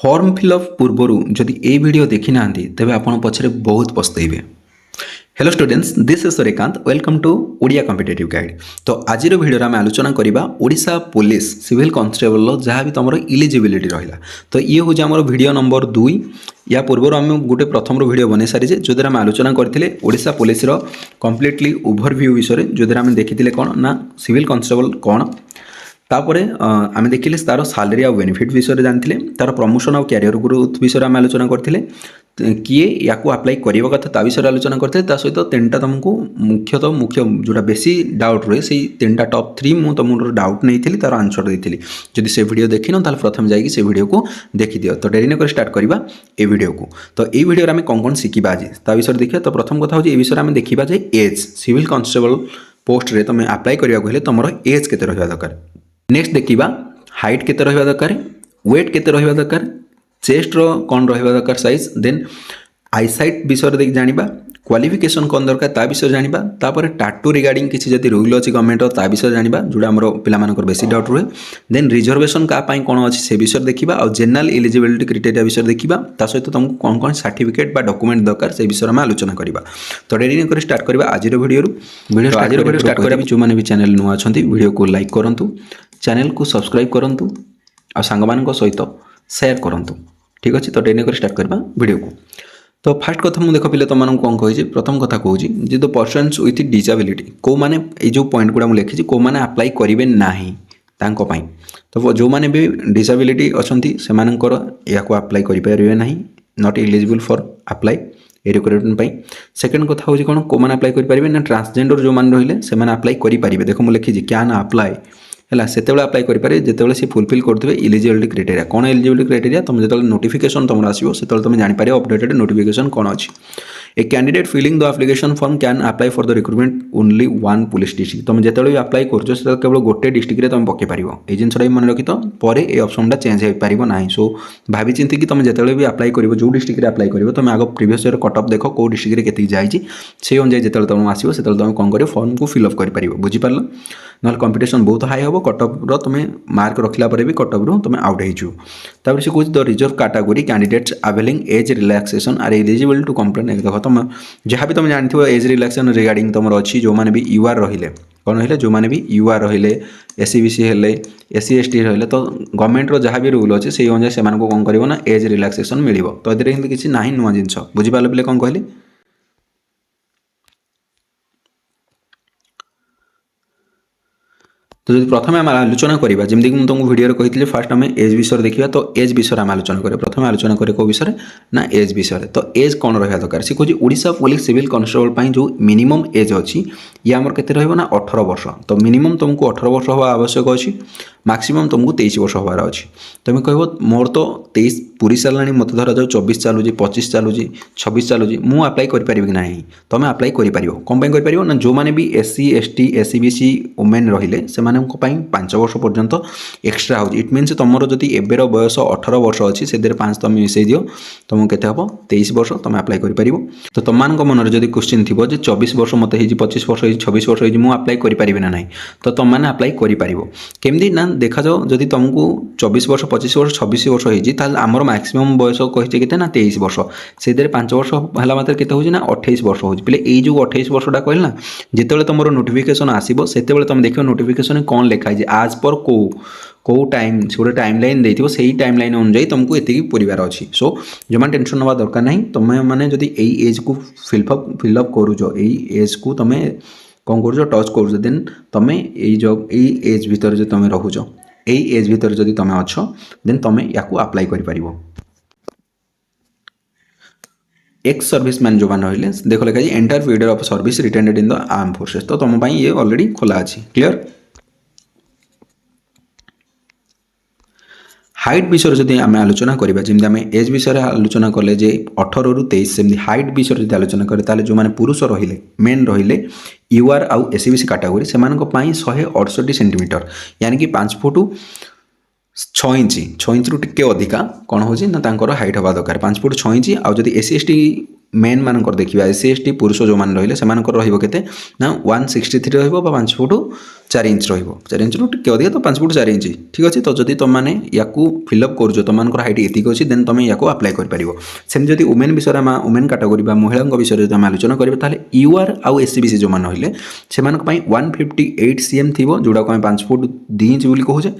Form fill up पूर्वर जदि ए video देखी ना तेज आप पछरे बहुत पछतइबे। Hello students, this is Suryakant. Welcome to Odia competitive guide. तो आज वीडियो आम आलोचना करवा ओडिशा पुलिस सिविल कॉन्स्टेबल जहाँ भी तुम इलिजिबिलिटी रहा। तो ये हूँ आम वीडियो नंबर 2। या पूर्व आम गोटे प्रथम वीडियो बन सारी जो आम आलोचना करते ओडिशा पुलिस कम्प्लीटली ओभरव्यू विषय जो आम देखी कौन ना सिविल कॉन्स्टेबल कौन तापर आम देखिले तार सालेरी आ बेनिफिट विषय जानते तार प्रमोशन और कैरियर ग्रोथ विषय आम आलोचना करते किए या अप्लाई करने कथा ता विषय आलोचना करते सहित 3टा तुमको मुख्य जोटा बेसी डाउट रहे से 3टा टॉप 3 मुझे तुम डाउट नहीं तार आंसर देती। जदि से वीडियो देखिन ताल प्रथम जाइए से वीडियो को देखी दियो। तो डेरी न स्टार्ट करवा ए वीडियो को। तो ये वीडियो आम कौन कौन शिखा आज ता विषय देखिए। तो प्रथम कथा हूँ विषय आम देखा जे एज सिविल कॉन्स्टेबल पोस्ट रे तुम अप्लाई करने तुम एज के रहा दरकार। नेक्स्ट देखा हाइट केते रहिबा दरकार, वेट केते रहिबा दरकार, चेस्ट रो कौन रहिबा दरकार साइज, देन आईसाइट विषय देख जानिबा, क्वालिफिकेशन कौन दरकार ता विषय जानिबा, तापर टाटू रिगार्डिंग किसी जदि रूल अछि गवर्नमेंट ता विषय जानिबा जोड़ा हमरो पिला मानकर बेसी डाउट रुहे। देन रिजर्वेशन का पाई कौन अछि से विषय देखिबा और जनरल एलिजिबिलिटी क्राइटेरिया विषय देखिबा ता सहित तुमको कौन कौन सर्टिफिकेट बा डॉक्यूमेंट दरकार से विषय में आलोचना करबा। तो डेरी न स्टार्ट करबा आज वीडियो स्टार्ट करबा जो माने भी चैनल नुआ अछंती वीडियो को लाइक करंतु, चैनल को सब्सक्राइब करंतु और सांगमान सहित शेयर करंतु। ठीक अच्छे। तो डेरी न स्टार्ट करबा वीडियो को। तो फास्ट कथा मुझे देख पे तुम कौन कही प्रथम कथा कहूँ जे द पर्सन्स विथ डिसेबिलिटी कौ मैंने जो पॉइंट गुड़ा मुझे लिखी कौ मैंने अप्लाई करेंगे ना तो जो मैंने भी डिसेबिलिटी अच्छा से अप्लाई करेंगे ना not eligible for apply A recruitment. Second कथा हूँ कौन कौ मैंने अप्लाई करेंगे ना ट्रांसजेंडर जो मैंने रही से अप्लाई करेंगे। देख मुझे लिखी कैन अप्लाई है से अप्लाई करेंगे जो सी फुलफिल करेंगे एलिजिबिलिटी क्राइटेरिया। कौन एलिजिबिलिटी क्राइटेरिया तुम जो नोटिफिकेशन तुम आसो से तुम जापर अपडेटेड नोटिफिकेशन कौन अच्छी। A candidate filling the application form can apply for the recruitment only one police district. तुम जो भी अप्लाई कर केवल गोटे डिस्ट्रिक्ट तुम पकई पार ये जिनसा मन रखी तो पर ये ऑप्शन चेंज हो पार ना। सो भावी चिंती कि तुम जो भी अप्लाई कर जो डिस्ट्रिक्ट अप्लाई कर तुम आग प्रीवियस ईयर कट ऑफ देख कौ डिस्ट्रिक्ट के जाइए से अनुसार जो तुम आसो से तुम कौन कर फॉर्म को फिलअप कर बुझीपार ना कंपटीशन बहुत हाई हम कटअफ्र तुम मार्क रखला भी कटअफ्रु तुम आउट हो। से कह the reserve category candidates availing age relaxation are eligible to complain. देख तुम जहाँ भी तुम जानते एज रिलैक्सेशन रिगार्डिंग तुम अच्छी जो मैंने भी यूआर रहिले कौन रही जो मैंने भी यूआर रहिले एससीबीसी हेले एससी एसटी रहिले तो गवर्नमेंट जहाँ भी रूल अच्छे से अनुसार से कौन कर एज रिलैक्सेशन मिल। तो ये किसी ना नुआ जिन बुझीपार पे कौन कहली। तो जो प्रथम आम आलोचना करवा जमीक मुझे तुमको वीडियो कही फास्ट आम एज विषय देखा। तो एज विषय आम आलोचना करें प्रथम आलोचना करें कौ विषय ना एज विषय। तो एज कौन रहा दरकार सी कह ओडिशा पुलिस सिविल कॉन्स्टेबल जो मिनिमम एज अच्छी ये आमर के ना 18 वर्ष। तो मिनिमम तुमको 18 वर्ष हवा आवश्यक अच्छी मैक्सिमम तुमको 23 वर्ष हबार अच्छी। तुम कह मोर तो 23 पूरी सारा मत धरा जाओ 24 चलुची 25 चलुची 26 चलुची मु अप्लाई करें कि ना तुम अप्लाई कर कौन कर ना जो मैंने भी एससी एसटी एससीबीसी वुमेन रहिले से 5 वर्ष पर्यंत एक्सट्रा हो। इट मीन्स तुम जदि एबर बयस 18 वर्ष अच्छी से 5 तुम मिसई दियो तुमको के हम 23 वर्ष तुम अप्लाई कर। तो तुम मन जब क्वेश्चन थी 24 वर्ष मत 25 वर्ष 26 वर्ष मुझे अप्लाई करें ना तो तुम मैंने अप्लाई करमती ना देखा जाओ जदि तुमको 24 वर्ष 25 वर्ष 26 वर्ष होती आमर मैक्सिमम बयस कही के 23 वर्ष से 5 वर्ष है मात्र के 28 वर्ष हो पे ये जो 28 वर्षटा कहना जिते तुम नोटिफिकेशन आसो से तुम देख नोटिफिकेशन कौन लिखाई आज पर कौ टाइम से गोटे टाइम लाइन देती से टाइम लाइन अनुजाई तुमको ये पूरबार अच्छी। सो जो मैंने टेंशन ना दरकार ना तुम मैंने जदि एज को फिलअप करुच एज को तुम कौन कर टच कर देन तुम यही एज भितर जो तुम रोच यही एज भितर जदि तुम अच्छ देन तुम या अप्लाई कर। एक्स सर्विस मैन जो मैंने रही देख लिखा entire period of service rendered in the arm forces. तो तुम ये ऑलरेडी खोला अच्छी क्लियर। हाइट विषय जब आम आलोचना करवा जमी आम एज विषय आलोचना कले 18 रु 23 सेमती हाइट विषय जब आलोचना करें जो मैंने पुरुष रहिले मेन रहिले यूआर आउ एससीबीसी कैटेगरी से 168 सेंटीमीटर यानी कि 5 फुट 6 इंच रु टिके अधिका कौन हो हाइट हवा दरकार 5 फुट 6 इंच। आउ जदि एससी एसटी मेन मानकर देखिए एससी एसटी पुरुष जो मैंने रही से रही ना 163 रहा 5 फुट 4 इंच रही 4 इंच टे अधिक तो 5 फुट 4 इंच ठीक अच्छे। तो जदि तुमने या फिलअप कर तुम हाइट एतिक अच्छी देन तुम या अप्लाई कर सेम जब वुमेन विषय में वुमेन कैटेगरी महिला विषय जो आम आलोचना करें ताले यूआर आउ एससीबीसी जो मैंने रही से 158 सीएम थी जोड़ा को 5 फुट 2 इंच बोली कहे।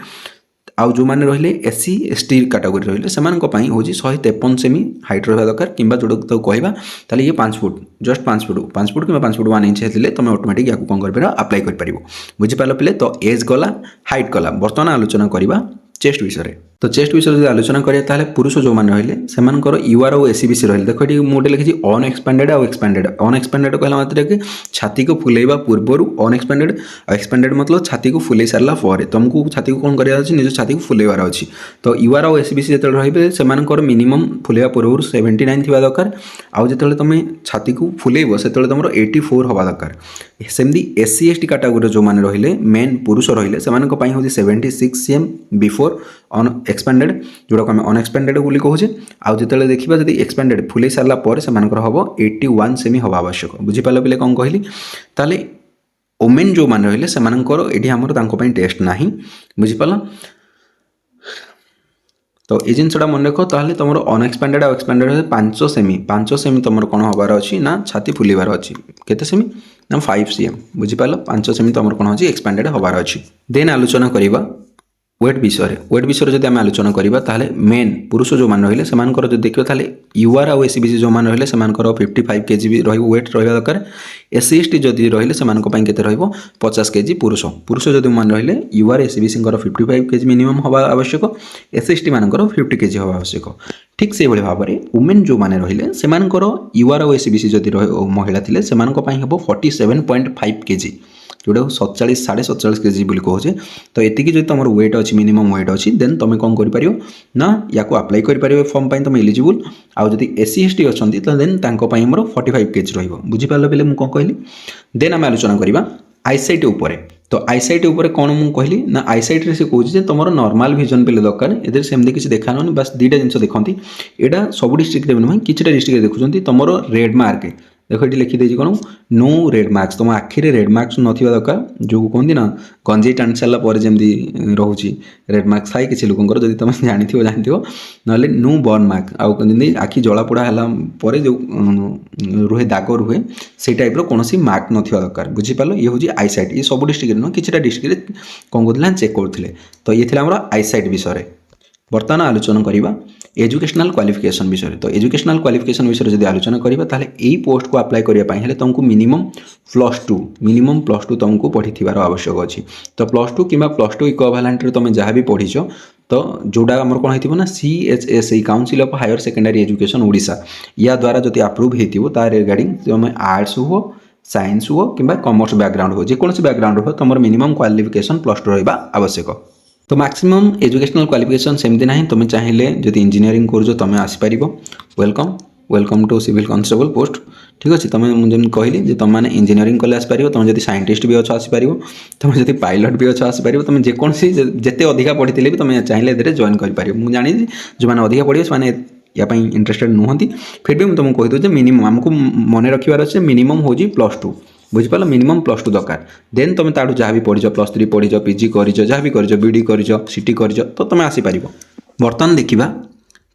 आउ जो मैंने रहिले एससी एसटी कैटेगरी रहिले से हूँ 153 सेमी हाइट रहा दरकार कि जोड़ा तो कहवा ताले ये 5 फुट जस्ट 5 फुट कि 5 फुट 1 इंच हेल्ले तुम ऑटोमेटिक या कौन कर अप्लाई कर बुझीपार पे। तो एज गला हाइट गला बर्तमान आलोचना करवा चेस्ट विषय। तो चेस्ट विषय जो आलोचना करें पुरुष जो मैंने रहिले से यूआर और एससीबीसी रही देख ये मुझे लिखी अनएक्सपेंडेड आउ एक्सपेंडेड। अनएक्सपेंडेड कहला मात्र कि छाती को फुलेवा पूर्वर अनएक्सपेंडेड एक्सपेंडेड मतलब छाती को फुले सारा पर तुमको छाती को कौन करार अच्छी निज छाती को फुलेबार अच्छी। तो यूआर और एससीबीसी जो रही से मिनिमम फुलेवा पूर्व 79 थी दरकार आउ जो तुम छाती को फुलेब से तुम 84 हवा दरकार। सेमती एससी एसटी कैटेगरी जो मैंने रहिले मेन पुरुष रहिले से हूँ 76 सीएम बिफोर एक्सपेंडेड जोड़ा को आम अनएक्सपेंडेड बोली कहे। आउ जो देखा जब एक्सपेंडेड फुले सारा पर से हम 81 सेमी हवा आवश्यक बुझीपार पे कौन कहली ताले वुमेन जो मैंने रहिले से ये आमर टेस्ट ना बुझीपार। तो ये जिनसा मन रख ताले तुम अनएक्सपेंडेड आउ एक्सपेंडेड 5 सेमी तुम कौन हबार अच्छी ना छाती फुलबार अच्छी केते सेमी ना 5 सीएम बुझीपार 5 सेमी तुम कौन अच्छी एक्सपेंडेड हबार अच्छी। देन आलोचना करवा वेट विषय जब आम आलोचना करवा ताले मेन पुरुष जो मैंने रहिले से जो देखिए ताले यूआर आउ एससीबीसी जो मैंने रहिले से 55 केजी भी रही वेट रहा दरकार। एससी एसटी जदि रहिले से के 50 केजी पुरुष जब मैंने रहिले यूआर एससीबीसी 55 केजी मिनिमम हवा आवश्यक एससी एसटी मान 50 केजी हवा आवश्यक। ठीक से भाव में वुमेन जो मैंने रहिले से यूआर आउ एससीबीसी जदि महिला थे से 47.5 केजी जोड़ा 47.5 केजी बोली कहे। तो ये जो तुम वेट अच्छी मिनिमम वेट अच्छी देन तुम कौन कर ना या अप्लाई कर फॉर्म पर तुम एलिजिबल। आउ जब एससी एसटी अच्छा तो देन मोर 45 केजी रुझीपार पे मुझे कौन कहली। देन आम आलोचना करवा आईसाइट उपर। तो आईसाइट उपर कौन मुझे कहली ना आईसाइट से कहे तुम नॉर्मल विजन पे दरकार ए सेमती किसी देखा ना बस 2टा जिन देखती यहाँ सब डिस्ट्रिक्ट नुहे किसी डिस्ट्रिक्ट देखुं तुम रेड मार्क देख ये लिखिदे कौन नो रेड मार्क्स तुम आखिरे रेड मार्क्स नाथा दरकार जो कहते ना गंजे टाणी सारापर जमी रोचे रेड मार्क्स थाए किसी लोकर जब तुम जानी ना नो बर्न मार्क आखि आखि जलापोड़ा है जो रुहे दाग रुहे से टाइप कौन मार्क नाथा दरकार बुझीपार। ये हूँ आईसाइट ये सब डिस्ट्रिक्ट नुह किसी डिस्ट्रिक्ट कौन कहते चेक करते। तो ये आम आईसाइट विषय। बर्तमान आलोचना करवा एजुकेशनल क्वालिफिकेशन विषय। तो एजुकेशनल क्वालिफिकेशन विषय जब आलोचना करवा ताले यही पोस्ट को अप्लाई करने तुमको मिनिमम +2 तुमको पढ़ी थीबार आवश्यक अच्छी। तो +2 कि +2 इक्विवेलेंट तुम जहाँ भी पढ़ीच तो जोड़ा आमर कौन हो ना CHSE council of higher secondary education Odisha या द्वारा जो अप्रूव हो तार रिगार्डिंग तुम आर्ट्स हो साइंस हो कि कॉमर्स बैकग्राउंड हो जेकोसी बैकग्राउंड हो तुम मिनिमम क्वालिफिकेशन +2 रहा आवश्यक। तो मैक्सिमम एजुकेशनल क्वालिफिकेशन सेमती ना तुम चाहिए जब इंजीनियरिंग कर तुम आसपार welcome to civil constable post ठीक अच्छे। तुम मुझे कहली तुमने इंजीनियरिंग कले आसपार तुम जब साइंटिस्ट भी अच्छे आसपार तुम जब पायलट भी अच्छे आसपार तुम जेकोसी जिते अधिका पढ़ी भी तुम चाहिए जॉइन कर मुझे जानी जो मैंने अधिका पढ़े से या इंटरेस्टेड नुहति फिर भी मुझे तुमको कहीदे मिनिमम आमको मन रखार अच्छे मिनिमम हूँ +2 बुझीपार मिनिमम +2 दरकार। देन तुम ताठू जहाँ भी पढ़ीच +3 पढ़ीच पीजी कर जहाँ भी कर बीडी कर सीटी कर तो तुम आसीपार। बर्तमान देखा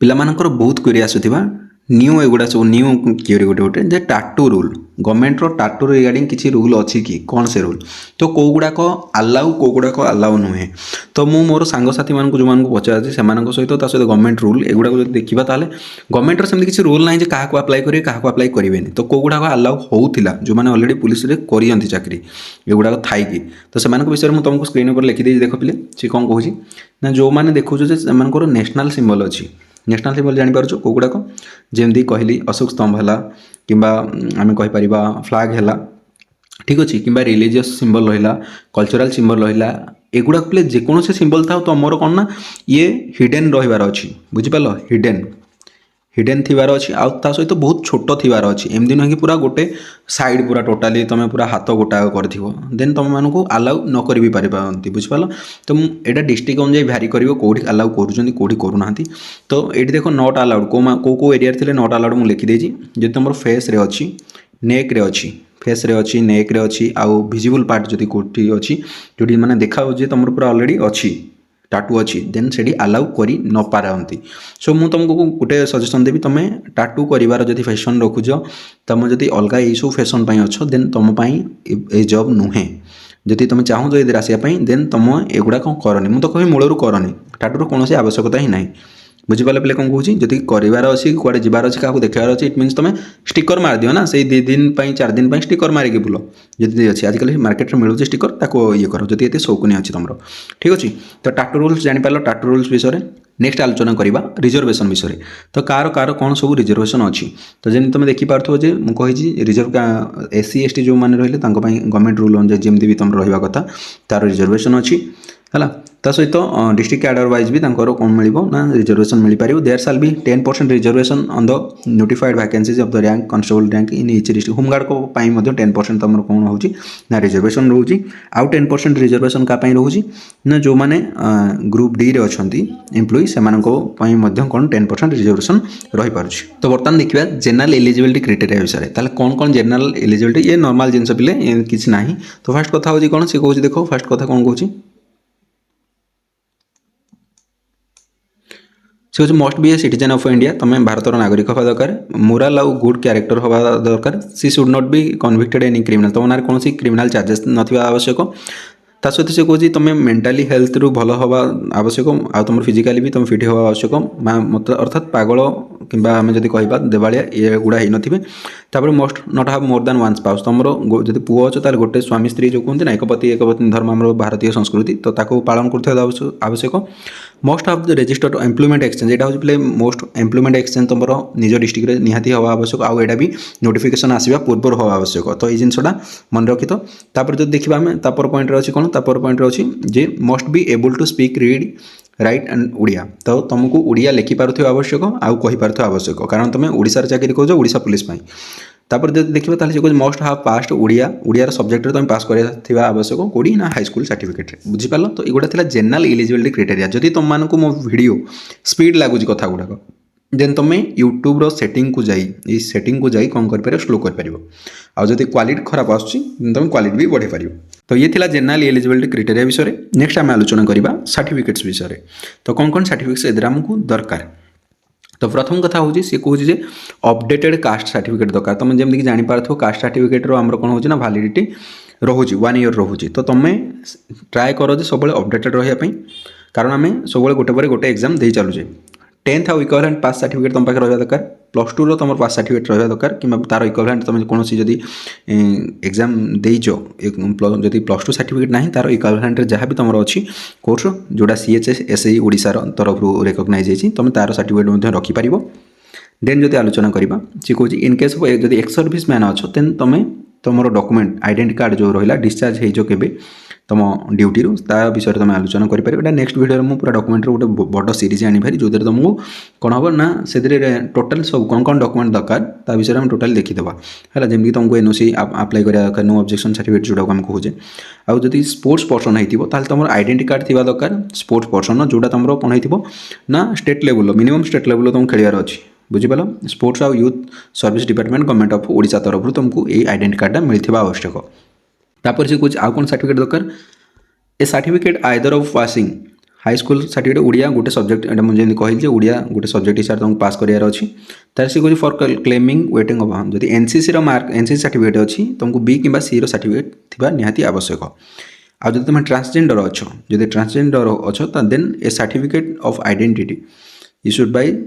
पिलामानकर बहुत क्वेरी आसुवा न्यू एगुड़ा सब न्यू क्वेरी गोटे जे टाटू रूल गवर्नमेंट टाटू रिगार्डिंग किसी रूल अच्छी कि कौन से रूल तो कौ गुड़ाक आलाउ कौ गुड़ाक आलाउ नुहे। तो मु मोर सांगसाथी मान जो पचार से सहित गवर्नमेंट रूल एगुड़ा जो देखा ताले गवर्नमेंट सेमती किसी रूल ना क्या अप्लाई करेंगे क्या अप्लाई करेंगे। तो कौ गुड़ाक आलाउ होता जो मैंने अलरेडी पुलिस कर चाकरी एगुड़ाक थाई तो से विषय में तुमको स्क्रीन पर लिखिदे देख पिले सी कौन कहूँ ना जो मैंने देखुच नेशनल सिंबल अच्छी नेशनल सिंबल जापर कौ गुड़ाक जमी कहली अशोक स्तंभ है कि आम कहीपर फ्लैग है ठीक अच्छे कि रिलीजियस सिंबल रहा कल्चरल सिंबल रहा एगुड़ा पे जेकोसी सिंबल था तो मोर कौन ना ये हिडेन रही अच्छी बुझीपार हिडन थिबार अछि आ ता सहित बहुत छोट थिबार अछि एमदी न कि पूरा गोटे साइड पूरा टोटाली तुम पूरा हाथ गोटा करथिबो देन तुम मानकु अलाउ न करि भी पारबंती बुझ पालो तो एटा डिस्ट्रिक्ट अनुसार भ्यारी करिवो कोठी अलाउ करूछंती कोठी करू नांती तो एठी देखो नॉट अलाउड को एरिया थिले नॉट अलाउड मु लिखि देजी जे तुमर फेस रे अछि नेक रे अछि फेस रे अच्छी नेक रे अच्छी आउ विजिबल पार्ट जदि कोठी अच्छी जोटी माने देखा हो जे तुमर पूरा ऑलरेडी अच्छी टाटू अच्छी देन सेठी अलाउ करी न पारंती सो मु तुमको गोटे सजेशन देबी तुम टाटू करिवार जदि फैशन रखुज तुम जदि अलग यही सब फैशन पाई अच्छ देन तुम पाई ए जॉब नुहे जदि तुम चाहो इधर आसापी देन तुम एगुड़ा कौन करनी मुझे तो कह मूलर करनी टाटूर कौन आवश्यकता ही ना बुझिपारे पे कौन कहूँ जदि करार अच्छी कड़े जबार अच्छी क्या देखार अच्छी इट मीन्स तुम स्टिकर मार दियो ना से 2 दिन 4 दिन स्टिकर मारिक बुल जी अच्छी आजिकल मार्केट में मिलूँ स्टिकर ताको ये कर जदि ये शौकनी अच्छी तुम ठीक अच्छे तो टाटू रूल्स जापर टाटू रूल्स विषय में नेक्स्ट आलोचना करवा रिजर्वेशन विषय तो कार कार कौन सब रिजर्वेशन अच्छी तो जमी तुम देखिपार जे मुझे रिजर्व SC ST जो मैंने रही गवर्नमेंट रूल अनुसार जमी भी तुम रहा कथा तार रिजर्वेशन अच्छी है ता सहित डिस्ट्रिक्ट कैडर वाइज भी कौन मिल ना रिजर्वेशन मिल पार देयर साल भी 10% reservation on the notified vacancies of the rank constable rank in each district home guard को 10% तुम कौन हो ना रिजर्वेशन रोचे आउ 10% रिजर्वेशन क्या रोचे ना जो मैंने ग्रुप डी रे अच्छा एम्प्लॉई से कौन 10% रिजर्वेशन रही पार्छ तो बर्तमान देखिए जनरल एलिजिबिलिटी क्राइटेरिया विषय ताले कौन कौन जनरल एलिजिबिलिटी ये नॉर्मल जिनस पिले किसी ना तो फास्ट कथा हो कौन सी कहूँ देखो फास्ट कथा कौन कहूँ से हूँ must be a citizen of India तुम भारतर नागरिक हवा दरकार मोराल आउ गुड क्यारेक्टर हवा दरकार she should not be convicted any criminal तुम ना कौन क्रिमिनल चार्जेस ना आवश्यक ता सहित से कहूँ तुम मेंटाली हेल्थ रु भल हवा आवश्यक आ तुम फिजिकाली भी तुम फिट हवा आवश्यक मत अर्थात पागल कि आम जब कह देवालिया ये गुड़ा ही नथिबे must not have more than one spouse तुम जब पुओ अच्छे ताल गोटे स्वामी स्त्री जो कहते ना एक पत्नी धर्म आम भारतीय संस्कृति तो ताको पालन कर आवश्यक most of the registered employment exchange यहाँ हूँ मोस्ट एम्प्लॉयमेंट एक्सचेंज तुम निज डिस्ट्रिक्ट में निहाती हवा आवश्यक आउ एटा भी नोटिफिकेशन आसवा पूर्व हवा आवश्यक तो ये जिनसा मन रखी तो तापर जब देखा आम तापर पॉइंट अच्छी कौन तापर पॉइंट अच्छी जे must be able to speak read write and Odia तो तुमको ओडिया लिखिपार आवश्यक आउ कहीपार आवश्यक कारण तुम ओडिशार चाकरी कर ओडिशा पुलिस तापर जब देखिए ताले से मस्ट हाव पास्ट ओडिया सब्जेक्ट तुम पास कर आवश्यक कौड़ी ना हाई स्कूल सर्टिफिकेट बुझिपार तो ये जनरल एलिजिबिलिटी क्राइटेरिया जदि तुम मानक मो वीडियो स्पीड लगुच कथा गुड़ाक देन तुम यूट्यूब सेटिंग को जाई सेटिंग को जाई कौन कर स्लो कर आदि क्वालिटी खराब आसुम क्वालिटी भी बढ़े पार तो ये थिला जनरल एलिजिबिलिटी क्राइटेरिया विषय नेक्स्ट आम आलोचना करवा सर्टिफिकेट्स विषय तो कौन कौन सर्टिफिकेट्स एदर आमको दरकार तो प्रथम कथा हूँ सी कहूँ जे अपडेटेड कास्ट सर्टिफिकेट दरकार तुम जमीक जापर कास्ट सर्टिफिकेट आमर कौन हो वैलिडिटी रोचे 1 ईयर रोचे तो तुम ट्राए कर सब अपडेटेड रही कारण आम सब गोटे पर गोटे एग्जाम दे चलुचे 10th आउ इक्विवेलेंट पास सर्टिफिकेट तुम पाखे रहा दरकार +2 रो तुम पास सर्टिफिकेट रहा दरकार कि तार इक्विवेलेंट तुम कौन जदि एग्जाम देचो जदि +2 सर्टिफिकेट ना तार इक्विवेलेंट जहाँ भी तुम अच्छी कोर्स जोड़ा CHS SI ओडिशार तरफ रेकग्नाइज होती तुम तार सर्टिफिकेट रखिपार देन जब आलोचना करवा सी कहूँ इन केस जब एक्स सर्विस मैन अच्छ देन तुम तुम डॉक्यूमेंट आइडेंटिटी कार्ड जो रहा डिस्चार्ज हो केबे तुम ड्यूटी ता विषय तुम आलोचना करें नेक्स्ट वीडियो में पूरा डॉक्यूमेंट गोटे बड़ सीरीज आनी भारी जो तुमको कौन हम ना से टोटाल सब कौन कौन डॉक्यूमेंट दरकार ता विषय में टोटाल देखीदे है जमीक तुमको NOC अप्लाई करा दरकार नो ऑब्जेक्शन सर्टिफिकेट जोटा आम कहूचे आउ जब स्पोर्ट्स पर्सन होती तुम आइडेंटिटी कार्ड थी दरकार स्पोर्ट्स पर्सन जोटा तुम कौन हो ना state level minimum state level तुम खेलार अच्छी बुझिपाल स्पोर्ट्स आउ youth service department government of Odisha तरफ तुमको ये आइडेंटिटी कार्डा मिलता आवश्यक तापर से कुछ आउ कौन सर्टिफिकेट दरकार ए certificate either of passing high school certificate Odia गोटे सब्जेक्ट मुझे कहली ओडिया गोटे सब्जेक्ट हिसाब से तुमको पास करार अच्छी तार से कुछ फॉर क्लेमिंग वेटिंग ऑफ जब NCC मार्क NCC सर्टिफिकेट अच्छी तुमको B कि C सर्टिफिकेट थी निहाती आवश्यक आ जब तुम ट्रांसजेंडर अच्छ जब ट्रांसजेंडर अच्छ then a certificate of identity issued by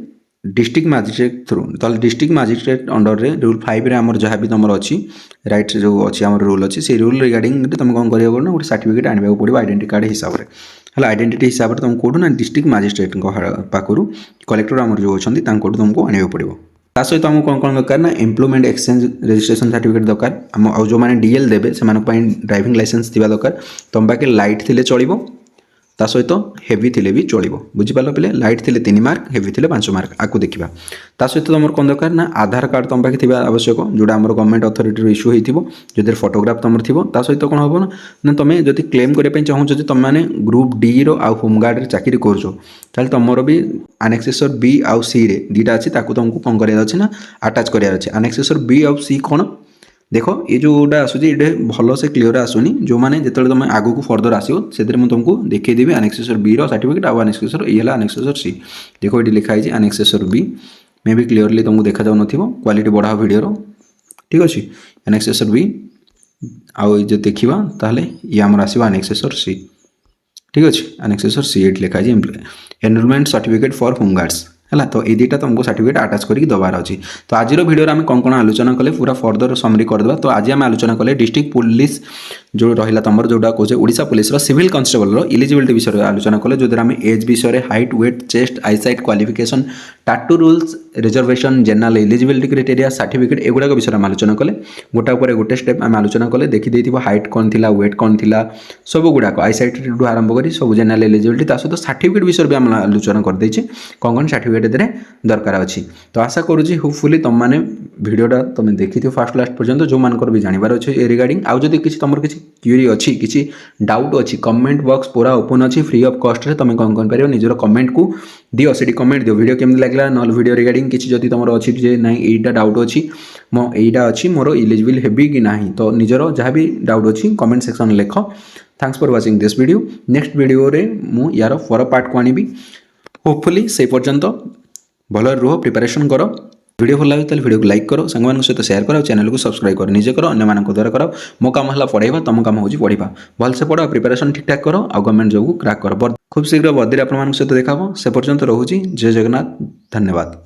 district magistrate through तो डिस्ट्रिक्ट मजिस्ट्रेट अंडर रे रूल 5 रे आमर जहाँ भी तुम अच्छी राइट जो अच्छी आम रूल अच्छी से रूल रिगार्डिंग तुम कौन कर गोटे सर्टिफिकेट आने पड़ो आइडेंटिटी कार्ड हिसाब से है आइडेंटिटी हिसाब से तुम कौटू ना डिस्ट्रिक्ट मजिस्ट्रेट पाखु कलेक्टर आमर जो अच्छा तुमको आने पड़ो ता सहित आमको कौन कौन दरकार ना एम्प्लॉयमेंट एक्सचेंज रजिस्ट्रेशन सर्टिफिकेट दरकार आम जो मैंने DL देवे से ड्राइविंग लाइसेंस थी दरकार तुम पाखे लाइट थी चलो ता सहित हेवी थिले भी चलो बुझिपार पे लाइट थिले 3 मार्क हेवी थिले 5 मार्क आकु देखा ता सहित तुम कौन दरकार ना आधार कार्ड तुम पाखे थी आवश्यक जोटा आम गवर्नमेंट अथॉरिटी इश्यू होती जो फोटोग्राफ तुम थी सहित कौन हम ना तुम जब क्लेम करने चाहूँ तुम ग्रुप डी रो आ होमगार्ड चाकरी कर तुम भी आनेक्सेसर बी आउ सी रे दुटा अच्छी तुमको कौन करार ना आटाच करार अच्छे आनेक्सेसर बी आउ सी कौन देख ये जोटा आसूँ ये भल से क्लीयर आसुनी जो मैंने जिते तुम आगू को फर्दर आसो से तुमको देखीदेवी आनेक्सेसर बी रो सर्टिफिकेट आउ आनेक्सेसर ये आनेक्सेसर सी देखो ये लिखाई आनेक्सेसर बी मे भी क्लीयरली तुमको देखा जाऊ क्वालिटी बढ़ाओ वीडियो ठीक अच्छे आनेक्सेसर बी आउ जो देखा ताहले ये आमर आसो आनेक्सेसर सी ठीक अच्छे आनेक्सेसर सी एट लिखाई एनरोलमेंट सर्टिफिकेट फॉर होमगार्ड्स है तो ये दुटा तुमको सर्टिफिकेट आटाच करके दबार अच्छी तो आज वीडियो आम कौन कौन आलोचना कले पूरा फर्दर समरी करदे तो आज आम आलोचना कले डिस्ट्रिक्ट पुलिस जो रहा तुम जोटा कहे Odisha police civil constable eligibility विषय आलोचना कले जो आम एज विषय height weight chest eyesight qualification tattoo rules reservation general eligibility criteria certificate एगुड़ाक विषय आम आलोचना कले गोटा पर गोटे स्टेप आम आलोचना कले देखी हाइट कौन थी वेट कौन थी सब गुड़ाक आईसाइट आरंभ कर सब जनरल इलिजिबिलिटी सहित सर्टिफिकेट विषय भी आम आलोचना करदे कौन कौन सर्टिफिकेट दरकार अच्छी तो आशा करुँची होपफुली तुम मैंने भिडटा तुम देखी फास्ट लास्ट पर्यंत जो मानकर भी जानवर अच्छे ए रिगार्डिंग आउ जदि किसी तुम किसी क्यूरी अच्छी किसी डाउट अच्छी कमेंट बॉक्स पूरा ओपन अच्छी फ्री ऑफ कॉस्ट रे तुम कौन कर निजर कमेंट को दियो से कमेंट दियो वीडियो केमती लगला ना वीडियो रिगार्डिंग किसी जदि तुम अच्छी जे ना एटा डाउट अच्छी मो एटा अच्छी मोर इलिजिबल हेबी कि ना तो निजर जहाँ भी डाउट अच्छी कमेंट सेक्शन लिख thanks for watching this video next video रे मु यार फर पार्ट को आनी होपफुली से पर्यंत भल रुह प्रिपरेशन कर वीडियो भल लगे वीडियो को लाइक करो सांग सहित शेयर करो चैनल को सब्सक्राइब कर निजे करो अन्य मानक द्वारा करो मो काम है पढ़ाइबा तुम काम होची पढ़ा भल से पढ़ प्रिपरेशन ठीक ठाक करो आ गवर्नमेंट जॉब को क्रैक करो खूब शीघ्र बर्दे आप सहित देखा से पर्यंत रोची जय जगन्नाथ धन्यवाद।